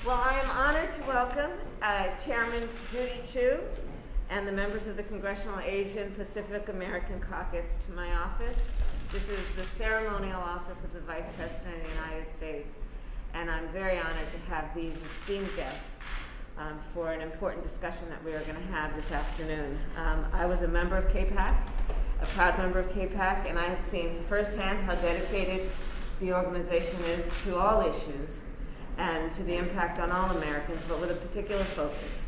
Well, I am honored to welcome Chairman Judy Chu and the members of the Congressional Asian Pacific American Caucus to my office. This is the ceremonial office of the Vice President of the United States, and I'm very honored to have these esteemed guests for an important discussion that we are going to have this afternoon. I was a member of CAPAC, a proud member of CAPAC, and I have seen firsthand how dedicated the organization is to all issues and to the impact on all Americans, but with a particular focus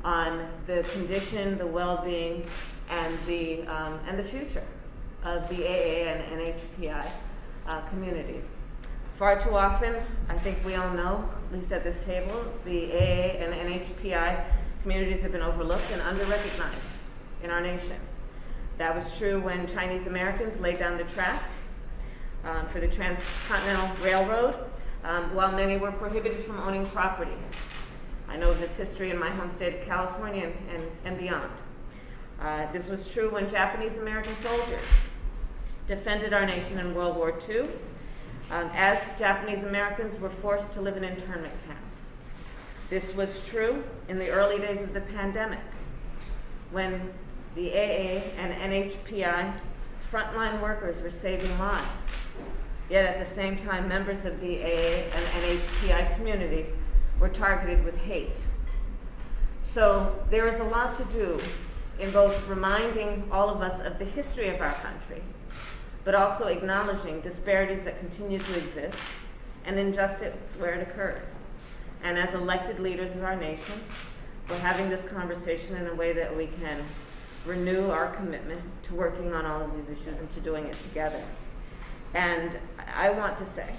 on the condition, the well-being, and the future of the AA and NHPI communities. Far too often, I think we all know, at least at this table, the AA and NHPI communities have been overlooked and under-recognized in our nation. That was true when Chinese Americans laid down the tracks for the Transcontinental Railroad, while many were prohibited from owning property. I know this history in my home state of California and beyond. This was true when Japanese American soldiers defended our nation in World War II, as Japanese Americans were forced to live in internment camps. This was true in the early days of the pandemic, when the AA and NHPI frontline workers were saving lives. Yet at the same time, members of the AA and NHPI community were targeted with hate. So there is a lot to do in both reminding all of us of the history of our country, but also acknowledging disparities that continue to exist and injustice where it occurs. And as elected leaders of our nation, we're having this conversation in a way that we can renew our commitment to working on all of these issues and to doing it together. And I want to say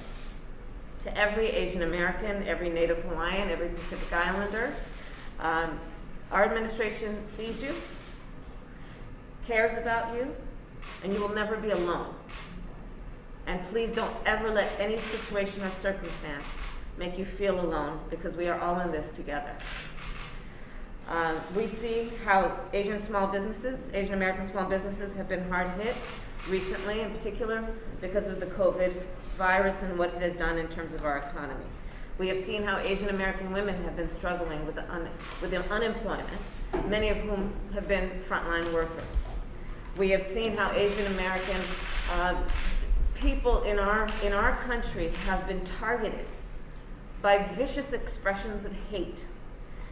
to every Asian American, every Native Hawaiian, every Pacific Islander, our administration sees you, cares about you, and you will never be alone. And please don't ever let any situation or circumstance make you feel alone, because we are all in this together. We see how Asian American small businesses have been hard hit recently, in particular because of the COVID virus and what it has done in terms of our economy. We have seen how Asian American women have been struggling with unemployment, many of whom have been frontline workers. We have seen how Asian American people in our country have been targeted by vicious expressions of hate.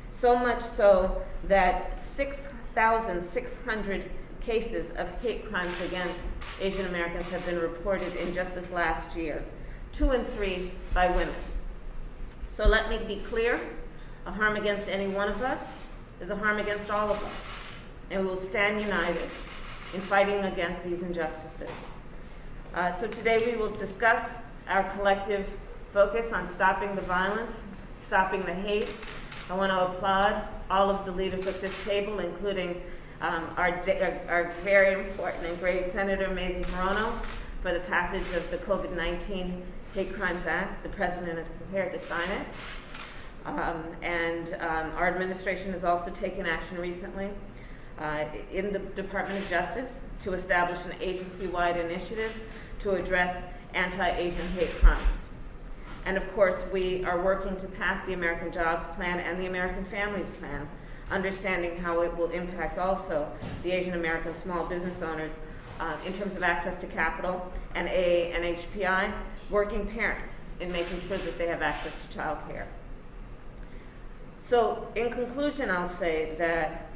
So much so that 6,600 cases of hate crimes against Asian Americans have been reported in just this last year, 2 in 3 by women. So let me be clear, a harm against any one of us is a harm against all of us, and we will stand united in fighting against these injustices. So today we will discuss our collective focus on stopping the violence, stopping the hate. I want to applaud all of the leaders at this table, including our very important and great Senator Mazie Hirono, for the passage of the COVID-19 Hate Crimes Act. The President is prepared to sign it. Our administration has also taken action recently in the Department of Justice to establish an agency-wide initiative to address anti-Asian hate crimes. And of course, we are working to pass the American Jobs Plan and the American Families Plan, understanding how it will impact also the Asian American small business owners in terms of access to capital, and AA and HPI, working parents in making sure that they have access to child care. So in conclusion, I'll say that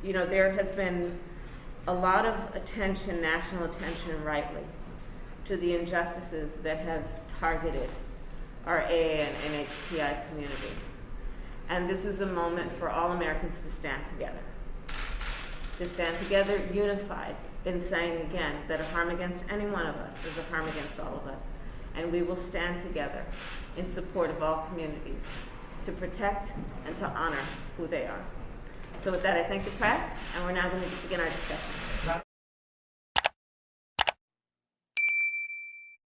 there has been a lot of attention, national attention rightly, to the injustices that have targeted our AA and NHPI communities. And this is a moment for all Americans to stand together unified in saying again that a harm against any one of us is a harm against all of us. And we will stand together in support of all communities to protect and to honor who they are. So with that, I thank the press, and we're now going to begin our discussion.